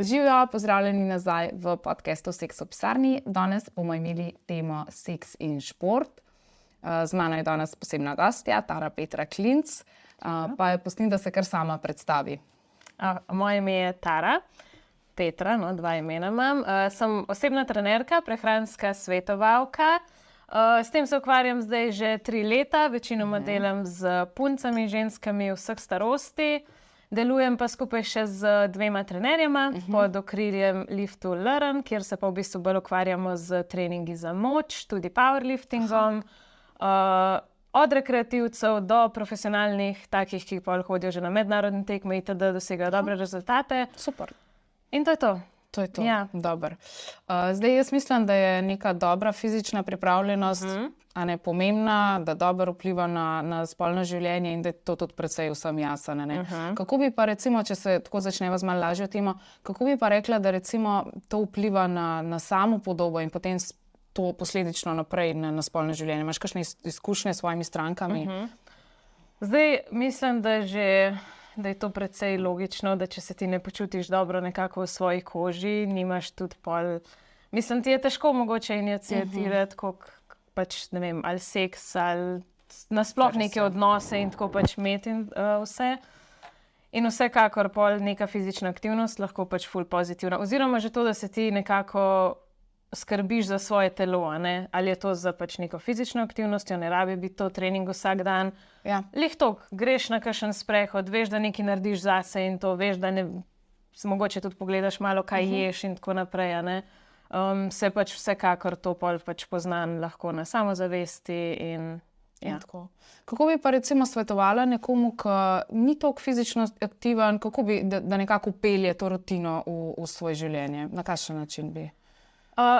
Živijo, pozdravljeni nazaj v podcastu Seks v pisarni. Danes bomo imeli temo seks in šport. Z mano je danes posebna gostja, Tara Petra Klinc. Pa je pustim, da se kar sama predstavi. Moje ime je Tara Petra, dva imena imam. Sem osebna trenerka, prehranska svetovalka. S tem se ukvarjam zdaj že 3 leta. Večinoma delam z puncami, ženskami vseh starosti. Delujem pa skupaj še z 2 trenerjema pod okriljem Lift to Learn, kjer se pa v bistvu bolj ukvarjamo z treningi za moč, tudi powerliftingom, od rekreativcev do profesionalnih, takih, ki pa hodijo že na mednarodne tekme, da dosegajo dobre rezultate. Super. In to je to. To je to. Ja. Dober. Zdaj jaz mislim, da je neka dobra fizična pripravljenost pomembna, da dobro vpliva na spolno življenje in da je to tudi precej vsem jasno. Kako bi pa recimo, če se tako začneva z malo lažjo temo, kako bi pa rekla, da recimo to vpliva na samo podobo in potem to posledično naprej na spolno življenje? Imaš kakšne izkušnje s svojimi strankami? Zdaj mislim, da je to precej logično, da če se ti ne počutiš dobro nekako v svoji koži, nimaš tudi pol... Mislim, ti je težko mogoče iniciatirati, koliko pač, ne vem, ali seks, ali nasploh neke odnose in tako pač imeti vse. In vsekakor pol neka fizična aktivnost lahko pač ful pozitivna. Oziroma že to, da se ti nekako skrbiš za svoje telo, ali je to za pač neko fizično aktivnostjo, ne rabi biti to trening vsak dan. Ja. Lih tok, greš na kakšen sprehod, veš, da nekaj narediš zase in to veš, da mogoče tudi pogledaš malo, kaj ješ in tako naprej, se pač vsekakor to pol pač poznan lahko na samozavesti in ja. Tako. Kako bi pa recimo svetovala nekomu, ki ni toliko fizično aktiven, kako bi, da nekako pelje to rutino v svoje življenje? Na kakšen način bi?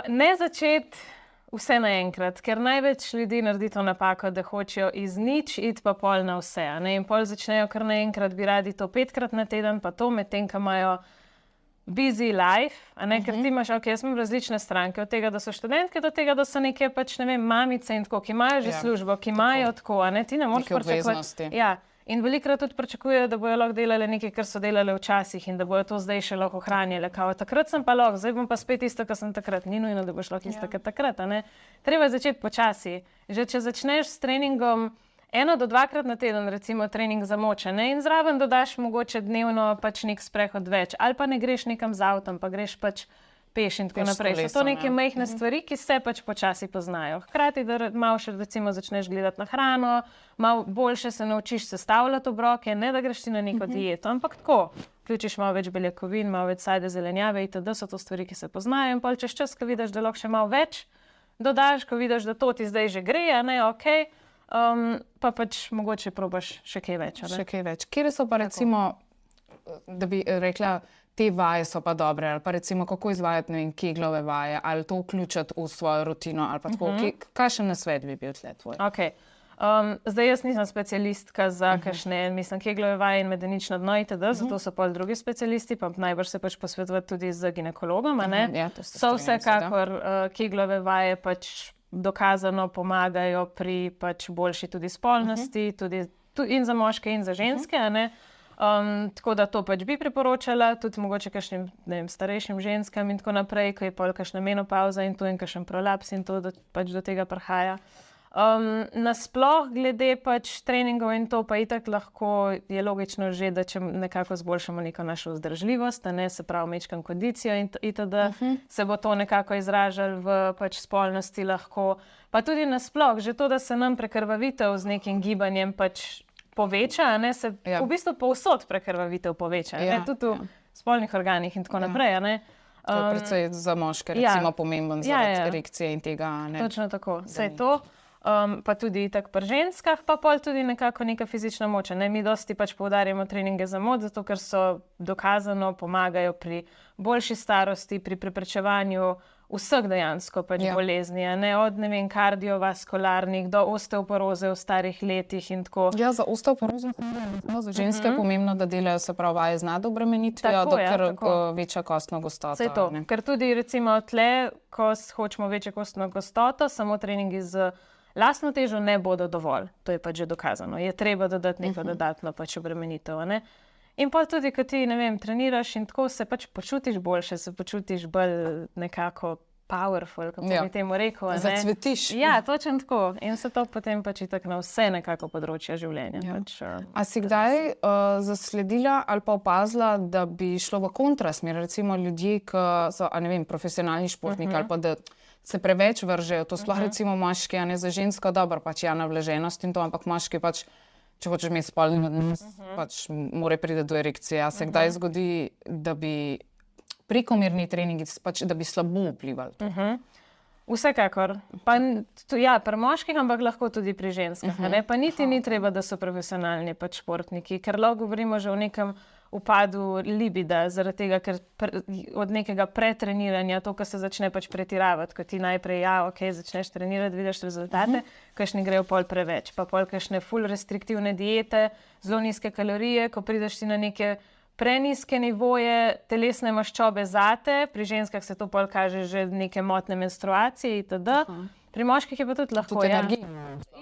Ne začeti vse naenkrat, ker največ ljudi naredi to napako, da hočejo iz nič iti pa pol na vse. In pol začnejo kar naenkrat, bi radi to 5-krat na teden, pa to medtem, ko imajo busy life, ker ti imaš, jaz imam različne stranke, od tega, da so študentke, do tega, da so neke pač, ne vem, mamice in tako, ki imajo že službo, ki imajo tako, ti ne moreš pričakovati. Ja. In velikokrat tudi pričakujejo, da bojo lahko delali nekaj, kar so delali včasih in da bojo to zdaj še lahko ohranjali. Kao, takrat sem pa lahko, zdaj bom pa spet isto, kar sem takrat. Ni nujno, da boš lahko isto, kar takrat. Treba začeti počasi. Že če začneš s treningom 1 do 2-krat na teden, recimo trening za moč, in zraven dodaš mogoče dnevno pač nek sprehod več. Ali pa ne greš nekam z avtom, pa greš pač peš in tako naprej. So to neke majhne stvari, ki se pač počasi poznajo. Hkrati, da malo še recimo začneš gledati na hrano, malo boljše se naučiš sestavljati obroke, ne da greš ti na neko dieto, ampak tako. Vključiš malo več beljakovin, malo več sajde, zelenjave itd. So to stvari, ki se poznajo in pol čez čas, ko vidiš, da lahko še malo več dodaš, ko vidiš, da to ti zdaj že gre, okej, pa pač mogoče probaš še kaj več. Še kaj več. Kje so pa recimo, da bi rekla, te vaje so pa dobre, ali pa recimo kako izvajati, ne vem, keglove vaje, ali to vključiti v svojo rutino, ali pa tako, kakšen nasvet bi bil tle tvoj? Okay. Zdaj jaz nisem specialistka za kakšne, mislim, keglove vaje in medenično dno itd., zato so pol drugi specialisti, pa najbrž se pač posvetovati tudi z ginekologom, Ja, to so vsekakor keglove vaje pač dokazano pomagajo pri pač boljši tudi spolnosti, tudi in za moške in za ženske, tako da to pač bi priporočala, tudi mogoče kakšnim, ne vem, starejšim ženskam in tako naprej, ko je pol kakšna menopauza in to in kakšen prolaps in to pač do tega prihaja. Nasploh glede pač treningov in to pa itak lahko je logično že, da če nekako zboljšamo neko našo vzdržljivost, se pravi mečkam kondicijo in itd., se bo to nekako izražalo v pač spolnosti lahko. Pa tudi nasploh, že to, da se nam prekrvavitev z nekim gibanjem pač poveča, se v bistvu povsod prekrvavitev poveča, tudi v spolnih organih in tako naprej, To je predvsej za moške, recimo pomemben zaradi erekcije in tega, Točno tako, vse to. Pa tudi itak pri ženskah, pa pol tudi nekako neka fizična moč. Mi dosti pač poudarjamo treninge za moč, zato ker so dokazano pomagajo pri boljši starosti, pri preprečevanju vseh dejansko pač bolezni, od, ne vem, kardiovaskularnih do osteoporoze v starih letih in tako. Ja, za osteoporozo za ženske je pomembno, da delajo se prav vaje z nadobremenitvijo, dokler večja kostna gostota. Saj to, ker tudi recimo tle, ko hočemo večjo kostno gostoto, samo treningi z lastno težo ne bodo dovolj. To je pač že dokazano. Je treba dodati neko dodatno pač obremenitev, In pa tudi, ko ti, ne vem, treniraš in tako se pač počutiš boljše, se počutiš bolj nekako powerful, kako bi temu rekel. Zacvetiš. Ja, točno tako. In se to potem pač tako na vse nekako področja življenja. Ja. Pač, A si kdaj zasledila ali pa opazila, da bi šlo v kontrasmer, recimo ljudje, ki so, ne vem, profesionalni športniki ali pa da se preveč vržejo, to sploh recimo moški, a ne za žensko dobro, pač navlaženost in to, ampak moški pač, če hočeš imeti spolni odnos, pač mora priti do erekcije. A se kdaj zgodi, da bi prekomerni treningi, pač, da bi slabo vplivali? Vsekakor. Pa, ja, pri moških, ampak lahko tudi pri ženskah. Pa niti ni treba, da so profesionalni pač športniki, ker lahko govorimo že o nekem upadu libida, zaradi tega, ker od nekega pretreniranja, to, ko se začne pač pretiravati, ko ti najprej, začneš trenirati, vidiš rezultate, kakšni grejo pol preveč, pa pol kakšne full restriktivne diete, zelo nizke kalorije, ko prideš ti na neke preniske nivoje telesne maščobe zate, pri ženskah se to pol kaže že neke motne menstruacije itd. Pri moških je pa tudi lahko. Tudi energija.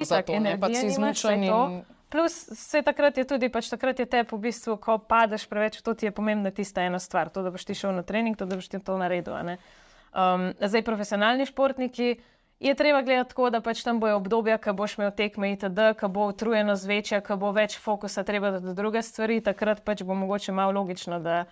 Itak, energija, plus se takrat je tudi, pač takrat je tebi v bistvu, ko padeš preveč, to ti je pomembna tista ena stvar, to, da boš ti šel na trening, to, da boš ti to naredil. Zdaj, profesionalni športniki je treba gledati tako, da pač tam bojo obdobja, ko boš imel tekme itd., ko bo utrujenost večja, ko bo več fokusa treba do druge stvari, takrat pač bo mogoče malo logično, da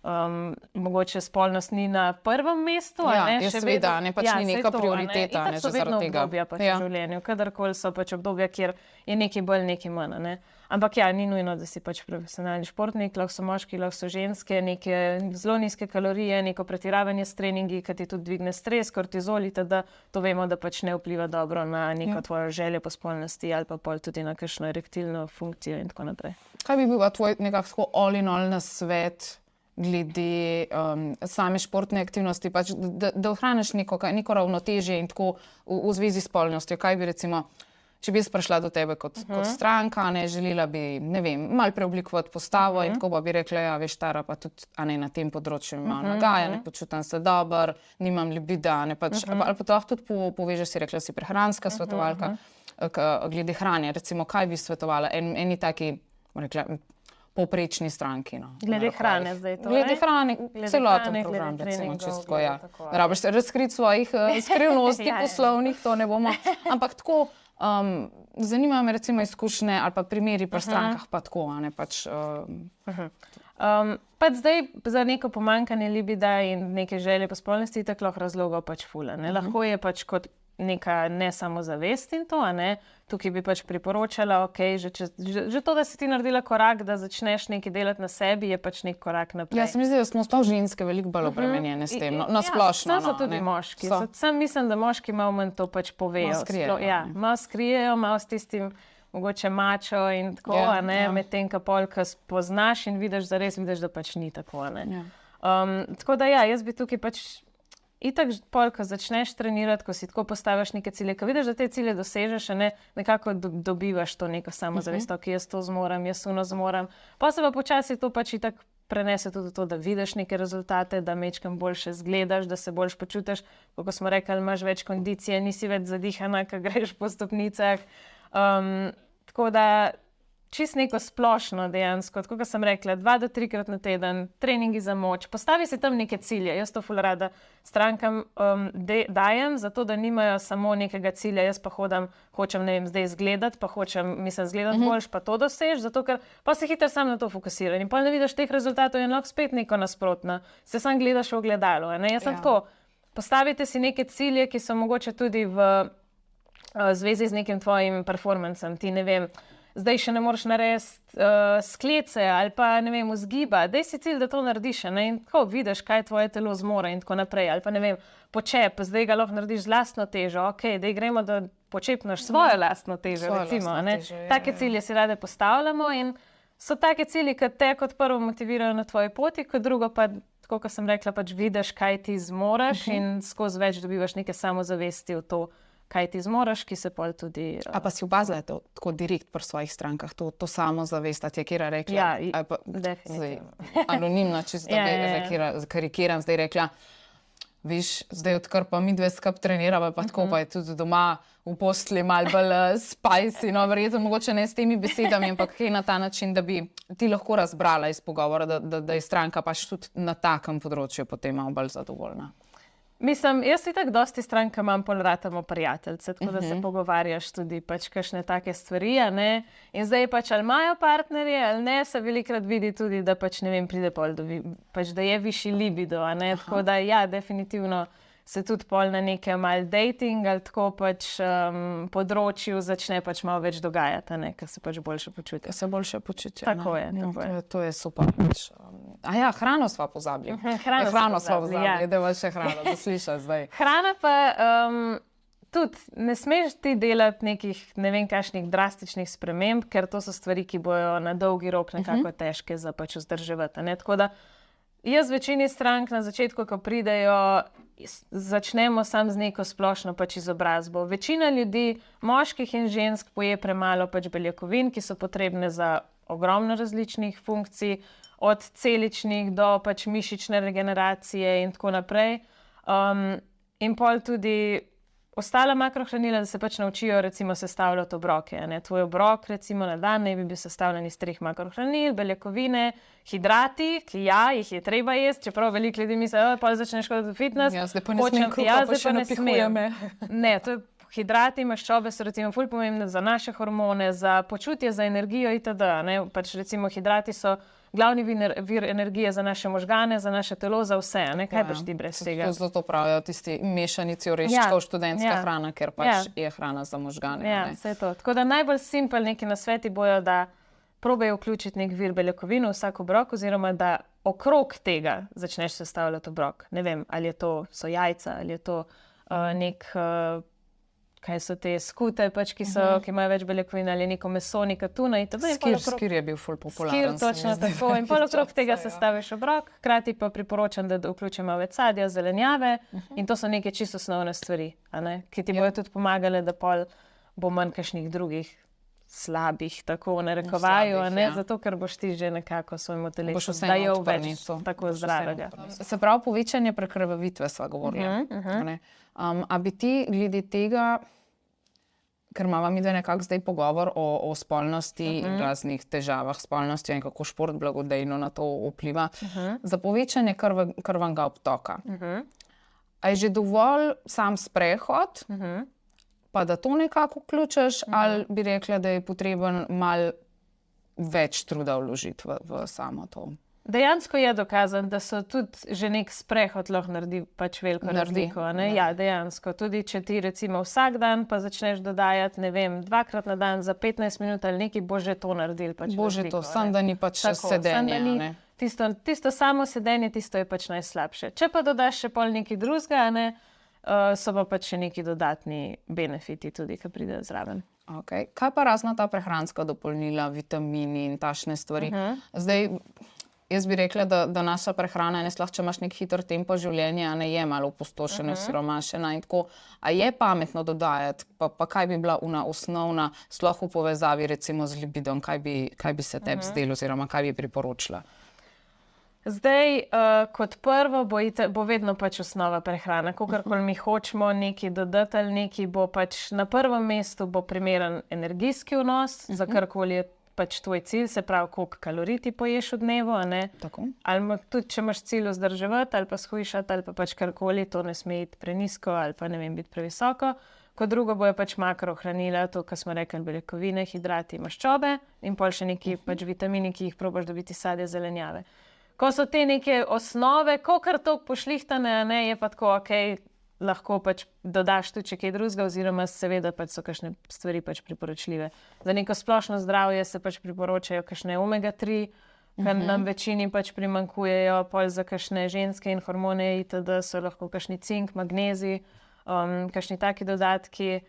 mogoče spolnost ni na prvem mestu. Seveda, pač ni neka prioriteta. Itak so vedno obdobja pač v življenju, kadarkoli so pač obdobja, kjer je nekaj bolj, nekaj manj. Ampak ni nujno, da si pač profesionalni športnik, lahko so moški, lahko so ženske, neke zelo nizke kalorije, neko pretiravanje s treningi, ki ti tudi dvigne stres, kortizol, da to vemo, da pač ne vpliva dobro na neko tvojo željo po spolnosti ali pa pol tudi na kakšno erektilno funkcijo in tako naprej. Kaj bi bil tvoj nekako all in all nasvet glede same športne aktivnosti, pač, da ohraniš neko ravnotežje in tako v zvezi s spolnostjo? Kaj bi recimo, če bi prišla do tebe kot stranka, želela bi, ne vem, malo preoblikovati postavo in tako bi rekla, ja, veš, Tara, pa tudi na tem področju imam nagaja, ne počutam se dobro, nimam libida, pač, ali pa to lahko tudi povežeš, si rekla, si prehranska svetovalka, glede hrane, recimo, kaj bi svetovala eni taki, rekla, povprečni stranki. Glede hrane zdaj to. Glede hrane, celoten program, recimo, čistko, ja. Rabiš razkriti svojih skrivnosti poslovnih, to ne bomo, ampak tako, zanima me recimo izkušnje ali pa primeri pri strankah, pa tako, pač. Pač zdaj za neko pomanjkanje libida in neke želje po spolnosti tako lahko razlogov pač fula. Lahko je pač kot neka nesamozavest in to, Tukaj bi pač priporočala, že to, da si ti naredila korak, da začneš nekaj delati na sebi, je pač nek korak naprej. Ja, se mi zdi, da smo sploh ženske veliko bolj obremenjene s tem, na splošno. So tudi moški. Sam mislim, da moški malo manj to pač povejo. Malo skrijejo, malo s tistim mogoče mačo in tako, medtem ko pol, ko spoznaš in vidiš, zares vidiš, da pač ni tako. Tako da jaz bi tukaj pač itak pol, ko začneš trenirati, ko si tako postaviš neke cilje, ko vidiš, da te cilje dosežeš, nekako dobivaš to neko samozavest, ki jaz to zmorem, jaz uno zmorem. Pa se pa počasi to pač itak prenese tudi to, da vidiš neke rezultate, da mečkam boljše zgledaš, da se boljš počutiš, kako smo rekli, imaš več kondicije, nisi več zadihana, ko greš po stopnicah. Tako da čisto neko splošno dejansko, tako kot sem rekla, 2 do 3 krat na teden, treningi za moč, postavi si tam neke cilje. Jaz to ful rada strankam dajem, zato da nimajo samo nekega cilja, jaz pa hočem, ne vem, zdaj izgledati, pa hočem, izgledati boljš, pa to dosež, zato ker pa se hitro sam na to fokusira. In pa ne vidiš teh rezultatov in lahko spet neko nasprotno. Se sam gledaš v ogledalo. Jaz sem tako, postavite si neke cilje, ki so mogoče tudi v zvezi z nekim tvojim performancem. Ti ne vem, zdaj še ne moreš narediti sklece ali pa ne vem, vzgiba. Daj si cilj, da to narediš, in tako vidiš, kaj tvoje telo zmore in tako naprej. Ali pa ne vem, počep, zdaj ga lahko narediš z lastno težo. Daj gremo, da počepneš svojo lastno težo, recimo. Take cilje si rade postavljamo in so take cilji, ki te kot prvo motivirajo na tvoji poti, kot drugo pa, tako kot sem rekla, pač vidiš, kaj ti zmoreš in skozi več dobivaš neke samozavesti v to, kaj ti zmoreš, ki se pol tudi... A pa si opazila to tako direkt pri svojih strankah, to samozavest, a ti je Kira rekla? Ja, definitivno. Anonimno, čisto da karikiram, zdaj rekla, Viš, zdaj odkar pa mi dve skupaj trenirava, pa tako pa je tudi doma v postelji malo bolj spicy, no, verjetno mogoče ne s temi besedami, ampak kaj na ta način, da bi ti lahko razbrala iz pogovora, da je stranka pač tudi na takem področju potem malo bolj zadovoljna. Mislim, jaz tako dosti stranka imam, pol ratamo prijateljce, tako da se pogovarjaš tudi pač kakšne take stvari, a ne. In zdaj pač ali imajo partnerje ali ne, se velikokrat vidi tudi, da pač ne vem, pride pol pač da je višji libido, a ne. Tako da ja, definitivno se tudi pol na nekem ali dating ali tako pač področju začne pač malo več dogajati, a ne, ker se pač boljše počutijo. Se boljše počutijo. Tako je, tako je. To je super. Aja, hrano sva pozabili. Hrano sva pozabili, da še hrano, da sliša zdaj. Hrana pa tudi ne smeš ti delati nekih, ne vem, kakšnih drastičnih sprememb, ker to so stvari, ki bojo na dolgi rok nekako težke za pač vzdrževati, ne. Tako da jaz večini strank na začetku, ko pridejo, začnemo samo z neko splošno pač izobrazbo. Večina ljudi, moških in žensk, poje premalo pač beljakovin, ki so potrebne za ogromno različnih funkcij, od celičnih do pač mišične regeneracije in tako naprej. In pol tudi ostala makrohranila, da se pač naučijo recimo sestavljati obroke, ne. Tvoj obrok recimo na dan naj bi bil sestavljen iz 3 makrohranil, beljakovine, hidrati, ki ja, jih je treba jesti, čeprav veliko ljudi misli, pol začneš hoditi v fitness. Ja, zdaj pa ne smem kruha, pa še napihuje me. Ne, to je hidrati, maščobe so recimo ful pomembne za naše hormone, za počutje, za energijo itd., ne. Pač recimo hidrati so glavni vir energije za naše možgane, za naše telo, za vse, ne? Kaj pač ti brez tega? Zato pravijo tisti mešanici oreščkov, študentska hrana, ker pač je hrana za možgane. Ja, vse to. Tako da najbolj simpel neki nasveti bojo, da probejo vključiti nek vir beljakovin v vsak obrok, oziroma da okrog tega začneš sestavljati obrok. Ne vem, ali so jajca, ali je to nek kaj so te skute, pač, ki imajo več beljakovin, ali neko meso, neka tuna itd. Skir je bil ful popularen. Skir, točno tako. In pol okrog tega sestaviš obrok, hkrati pa priporočam, da vključimo več sadja, zelenjave in to so neke čisto osnovne stvari, a ne, ki ti bojo tudi pomagale, da pol bo manj kakšnih drugih slabih, tako v narekovaju, a ne, zato ker boš ti že nekako svojemu telesu dajal več tako zdravega. Se pravi, povečanje prekrvavitve sva govorila. A bi ti glede tega, ker imamo mi nekako zdaj pogovor o spolnosti in raznih težavah spolnosti in kako šport blagodejno na to vpliva, za povečanje krvnega obtoka. A je že dovolj sam sprehod, pa da to nekako vključiš, ali bi rekla, da je potreben malo več truda vložiti v samo to? Dejansko je dokazano, da so tudi že nek sprehod lahko naredi pač veliko razliko, ne? Ja, dejansko. Tudi če ti recimo vsak dan pa začneš dodajati, ne vem, 2-krat na dan za 15 minut ali nekaj, bo že to naredil pač bo že to, samo da ni pač sedenje, ne? Tisto samo sedenje, tisto je pač najslabše. Če pa dodaš še pol nekaj drugega, ne, so pa pač še neki dodatni benefiti tudi, ki pridejo zraven. Okay. Kaj pa razna ta prehranska dopolnila, vitamini in tašne stvari? Zdaj, jaz bi rekla, da naša prehrana, ne sploh, če imaš nek hiter tempo življenja, ne je malo opustošena, osiromašena in tako. A je pametno dodajati, pa kaj bi bila ona osnovna, sploh v povezavi recimo z libidom, kaj bi se tebi zdelo oziroma kaj bi priporočila? Zdaj, kot prvo bo vedno pač osnova prehrana. Kakorkoli mi hočemo nekaj dodati ali nekaj, bo pač na prvem mestu bo primeren energijski vnos, za karkoli je pač tvoj cilj, se pravi, koliko kalorij ti poješ v dnevu, a ne? Tako. Ali tudi, če imaš cilj vzdrževati ali pa shujšati ali pa pač karkoli, to ne sme iti prenizko ali pa ne vem, biti previsoko. Kot drugo bojo pač makrohranila, to, kar smo rekli, beljakovine, hidrati, maščobe in pol še neki pač vitamini, ki jih probaš dobiti sadje, zelenjave. Ko so te neke osnove, kolikor toliko pošlihtane, ne, je pa tako, lahko pač dodaš tudi še kaj drugega, oziroma seveda pač so kakšne stvari pač priporočljive. Za neko splošno zdravje se pač priporočajo kakšne omega-3, kar nam večini pač primanjkujejo, pol za kakšne ženske in hormone itd. So lahko kakšni cink, magnezij, kakšni taki dodatki.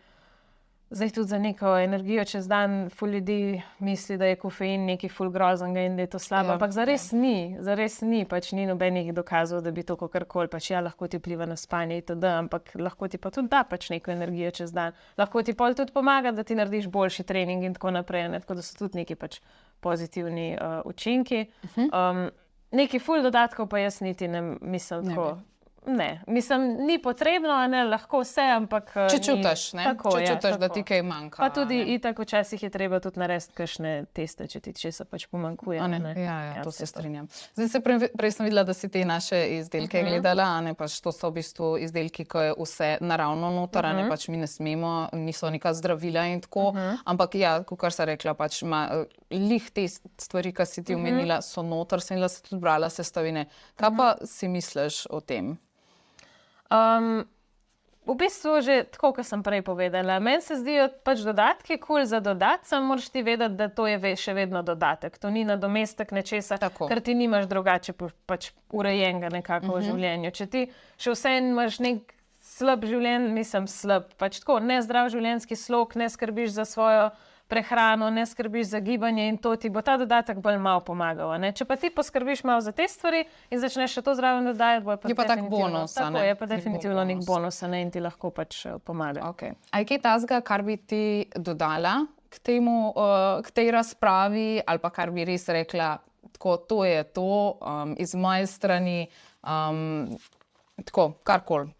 Zdaj tudi za neko energijo čez dan ful ljudi misli, da je kofein nekaj ful groznega in da je to slabo, ampak zares ni, pač ni nobenih dokazov, da bi to kakorkoli, pač ja, lahko ti vpliva na spanje itd., ampak lahko ti pa tudi da pač neko energijo čez dan. Lahko ti pol tudi pomaga, da ti narediš boljši trening in tako naprej, ne? Tako da so tudi neki pač pozitivni učinki. Neki ful dodatkov pa jaz niti ne mislim tako. Ne, mislim, ni potrebno, ne, lahko vse, ampak Če čutiš, ne? Tako, Če čutiš, da tako. ti kaj manjka. Pa tudi itak včasih je treba tudi narediti kakšne teste, če ti česa pač pomanjkuje. Ja, to se strinjam. Zdaj prej sem videla, da si te naše izdelke gledala, a ne, pač to so v bistvu izdelki, ko je vse naravno noter, a ne, pač mi ne smemo, niso neka zdravila in tako, ampak ja, kakor sem rekla, pač lih te stvari, ki si ti omenila, so noter, sem bila, tudi brala sestavine. Kaj pa si misliš o tem? V bistvu že tako, kot sem prej povedala. Meni se zdijo pač dodatki cool za dodati, samo moraš ti vedeti, da to je še vedno dodatek. To ni nadomestek nečesa, ker ti nimaš drugače pač urejenega nekako v življenju. Če ti še vseeno imaš nek slab življenj, mislim slab, pač tako nezdrav življenjski slog, ne skrbiš za svojo prehrano, ne skrbiš za gibanje in to ti bo ta dodatek bolj malo pomagal. Ne? Če pa ti poskrbiš malo za te stvari in začneš še to zraven dodajati, bo je pa tak bonus. Tako je pa definitivno nek bonus, ne? In ti lahko pač pomaga. Okay. A je kaj tazga, kar bi ti dodala k temu, k tej razpravi, ali pa kar bi res rekla, tako, to je to, iz moje strani, tako, karkoli,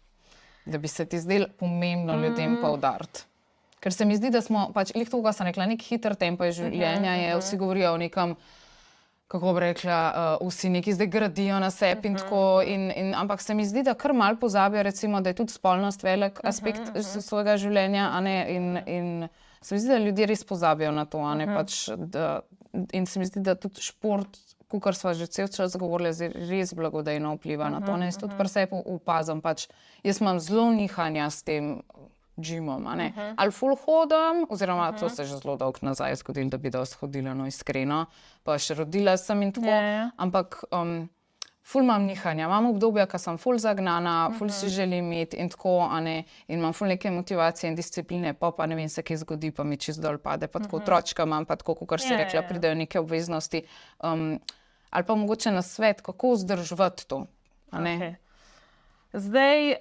da bi se ti zdelo pomembno ljudem poudariti. Ker se mi zdi, da smo, pač, lih to, ko sem rekla, nek hiter tempo življenja je, vsi govorijo o nekem, kako bi rekla, vsi neki zdaj gradijo na sebi in tako, ampak se mi zdi, da kar malo pozabijo, recimo, da je tudi spolnost velik aspekt svojega življenja, a ne, in se mi zdi, da ljudje res pozabijo na to, a ne, pač, in se mi zdi, da tudi šport, kakor sva že cel čas govorili, res blagodejno vpliva na to, ne, jaz tudi pri sebi opazim, pač, jaz imam zelo nihanja s tem gymom, a ne. Ali ful hodim, oziroma to se že zelo dolgo nazaj zgodilo, da bi dosti hodila, no iskreno, pa še rodila sem in tako, ampak ful imam nihanja, imam obdobja, ko sem ful zagnana, ful si želim imeti in tako, a ne, in imam ful neke motivacije in discipline, pa ne vem se, kaj zgodi, pa mi čist dol pade, pa tako otročka imam, pa tako, kakor si rekla, pridejo neke obveznosti, ali pa mogoče na svet, kako vzdrževati to, a ne. Zdaj,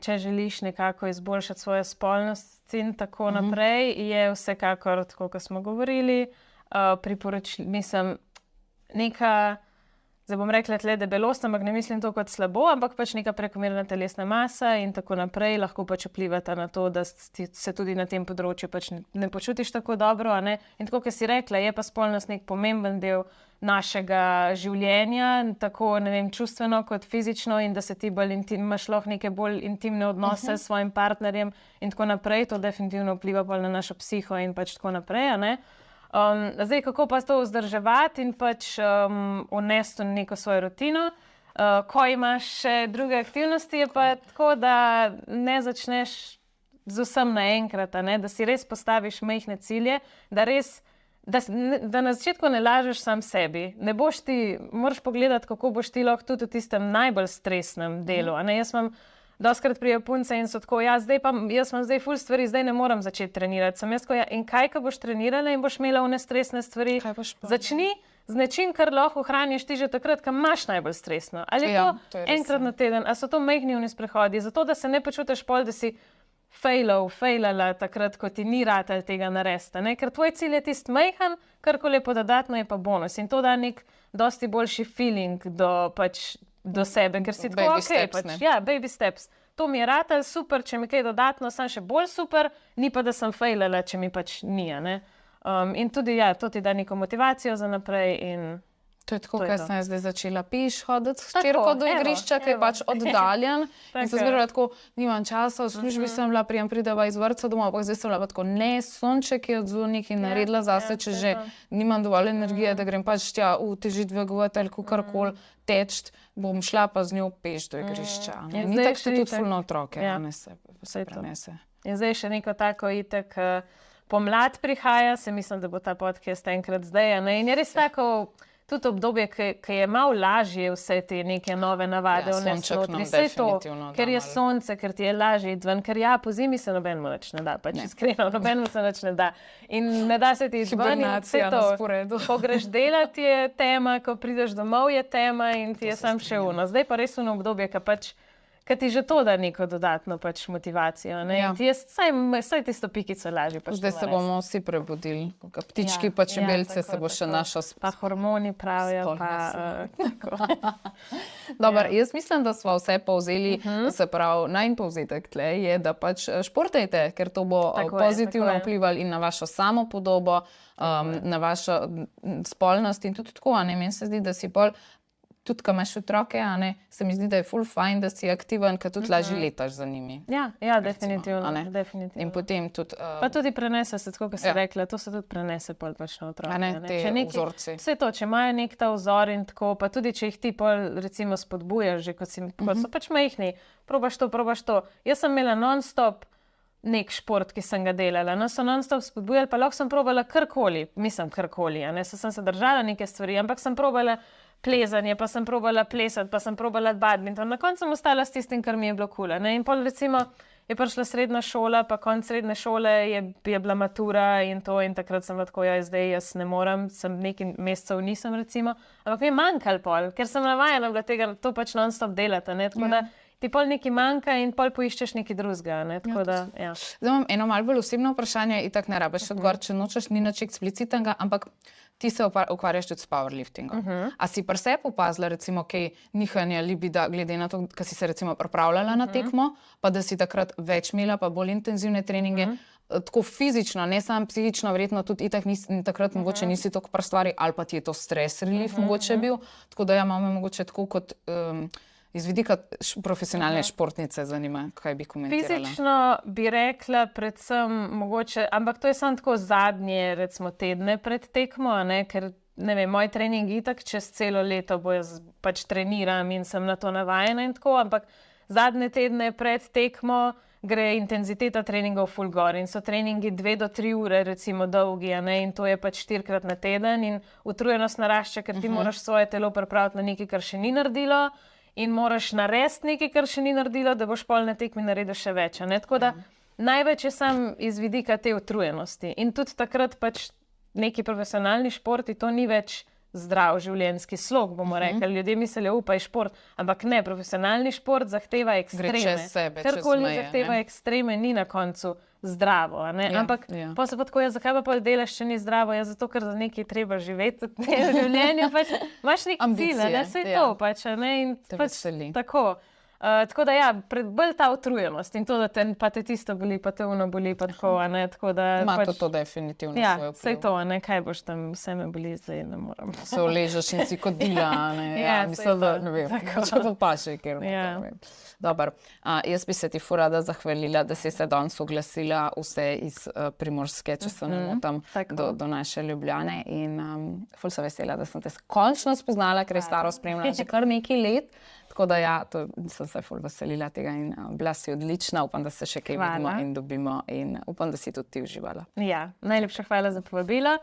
če želiš nekako izboljšati svojo spolnost in tako naprej, je vsekakor, tako kot smo govorili, mislim, neka, zdaj bom rekla tle debelost, ampak ne mislim to kot slabo, ampak pač neka prekomerna telesna masa in tako naprej lahko pač vplivata na to, da se tudi na tem področju pač ne počutiš tako dobro, a ne. In tako, kot si rekla, je pa spolnost nek pomemben del našega življenja, tako, ne vem, čustveno kot fizično in da se ti imaš lahko neke bolj intimne odnose s svojim partnerjem in tako naprej, to definitivno vpliva bolj na našo psiho in pač tako naprej, a ne. Zdaj, kako pa to vzdrževati in pač vnesti v neko svojo rutino, ko imaš še druge aktivnosti, je pa tako, da ne začneš z vsem naenkrat, a ne, da si res postaviš majhne cilje, da na začetku ne lažeš sam sebi. Ne boš ti, moraš pogledati, kako boš ti lahko tudi v tistem najbolj stresnem delu. A ne, jaz imam dostikrat pridejo punce in so tako, jaz imam zdaj ful stvari, zdaj ne moram začeti trenirati. Sem jaz tako, in kaj, ko boš trenirala in boš imela one stresne stvari? Začni z nečim, kar lahko ohraniš ti že takrat, ko imaš najbolj stresno. Ali je to enkrat na teden, ali so to majhni sprehodi, zato da se ne počutiš pol, da si failala takrat, ko ti ni ratal tega narediti, ne? Ker tvoj cilj je tisti majhen, karkoli je pa dodatno, je pa bonus. In to da nek dosti boljši feeling do sebe, ker si tako, baby steps. To mi je ratal, super, če mi kaj dodatno, sem še bolj super, ni pa, da sem failala, če mi pač ni, ne? In tudi, to ti da neko motivacijo za naprej in to je tako, kaj sem zdaj začela hoditi s hčerko do igrišča, ki je pač oddaljen. In sem zmerala tako, nimam časa, v službi sem bila, prideva iz vrtca domov, ampak zdaj sem bila pa tako, ne, sonček je odzul nekaj naredila zase, če že nimam dovolj energije, da grem pač tja teži dvigovati ali kakorkoli teči, bom šla pa z njo peš do igrišča. Ni tako, tudi fulno otroke, se prenese. In zdaj še neko tako itek pomlad prihaja, se mislim, da bo ta podcast enkrat zdaj, ne? In je res tako tudi obdobje, ki je malo lažje vse te neke nove navade vnesti notri. Vse to, ker je sonce, ker ti je lažje iti ven, ker po zimi se nobenemu nič ne da, pač iskreno, nobenemu se nič ne da. In ne da se ti iti ven in vse to. Ko greš delati je tema, ko prideš domov je tema in ti je sam še uno. Zdaj pa res uno obdobje, ki pač ker ti že to da neko dodatno pač motivacijo. Ne? Ja. Ti je vsaj tisto pikico lažje. Pač Zdaj se bomo vsi prebudili, ptički pa čebelce se bo še našo pa hormoni pravijo. Dobar, jaz mislim, da smo vse povzeli, se pravi, najin povzetek tle je, da pač športajte, ker to bo pozitivno vplivalo in na vašo samopodobo, na vašo spolnost in tudi tako, meni se zdi, da si pol tudi, ko imaš otroke, se mi zdi, da je ful fajn, da si aktiven, ker tudi lažje letaš za njimi. Ja, definitivno. In potem tudi... Pa tudi prenese se, tako kot si rekla, to se tudi prenese pol pač na otroke. Te vzorci. Vse to, če imajo nek ta vzor in tako, pa tudi, če jih ti pol recimo spodbujaš, že kot so pač majhni, probaš to. Jaz sem imela non-stop nek šport, ki sem ga delala. No, so non-stop spodbujali, pa lahko sem probala karkoli, sem se držala neke stvari, ampak sem probala plezanje, pa sem probala plesati, pa sem probala badminton. Na koncu sem ostala s tistim, kar mi je bilo kul. In pol recimo je prišla srednja šola, pa konc srednje šole je bila matura in takrat sem bila tako, zdaj jaz ne morem, sem nekaj mesecev nisem recimo, ampak mi je manjkalo pol, ker sem navajena bila tega, to pač non-stop delati, tako da ti pol nekaj manjka in pol poiščeš nekaj drugega. Zdaj imam eno malo bolj osebno vprašanje, itak ne rabiš odgovor, če nočeš, ni nič eksplicitnega, ampak ti se ukvarjaš tudi s powerliftingom. A si pri sebi opazila recimo kaj nihanja libida, glede na to, ko si se recimo pripravljala na tekmo, pa da si takrat več imela, pa bolj intenzivne treninge, tako fizično, ne samo psihično, verjetno tudi itak takrat mogoče nisi toliko pri stvari, ali pa ti je to stres relief mogoče bil, tako da imamo mogoče tako kot... Iz vidika profesionalne športnice zanima, kaj bi komentirala. Fizično bi rekla predvsem mogoče, ampak to je samo tako zadnje, recimo tedne pred tekmo, ker ne vem, moj trening itak čez celo leto bo jaz pač treniram in sem na to navajena in tako, ampak zadnje tedne pred tekmo gre intenziteta treningov ful gor in so treningi 2 do 3 ure recimo dolgi, in to je pač 4-krat na teden in utrujenost narašča, ker ti moraš svoje telo pripraviti na nekaj, kar še ni naredilo. In moraš narediti nekaj, kar še ni naredilo, da boš pol na tekmi naredil še več. Tako da največ je sam iz vidika te utrujenosti. In tudi takrat pač neki profesionalni športi, to ni več zdrav življenjski slog, bomo rekli. Ljudje mislijo, upaj šport, ampak ne, profesionalni šport zahteva ekstreme. Gre čez sebe, karkoli zahteva ekstreme, ni na koncu zdravo. Ampak pa se pa tako, zakaj pa delaš, če ni zdravo? Zato, ker za nekaj treba živeti v življenju. Pač, imaš nek cilj, vse to pač. In pač tako. Tako da bolj ta utrujenost in to, da te tisto boli, pa te ono boli, pa tako. Ima to definitivno svoj vpliv. Vse to, kaj boš tam, vse me boli, zdaj ne moram. Se uležeš in si kot dila, mislim, da ne vem, če pa paše, ker ne vem. Dobar, jaz bi se ti ful rada zahvalila, da si se danes oglasila vse iz Primorske, če se ne motim, do naše Ljubljane in ful sem vesela, da sem te končno spoznala, ker je staro spremljala že kar nekaj let. Tako da sem se ful veselila tega in bila si odlična, upam, da se še kaj vidimo in dobimo in upam, da si tudi ti uživala. Ja, najlepša hvala za povabilo,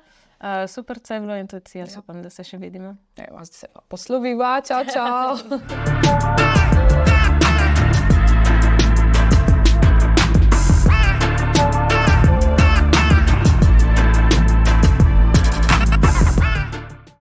super je bilo in tudi jaz upam, da se še vidimo. Evo, se pa posloviva, čau.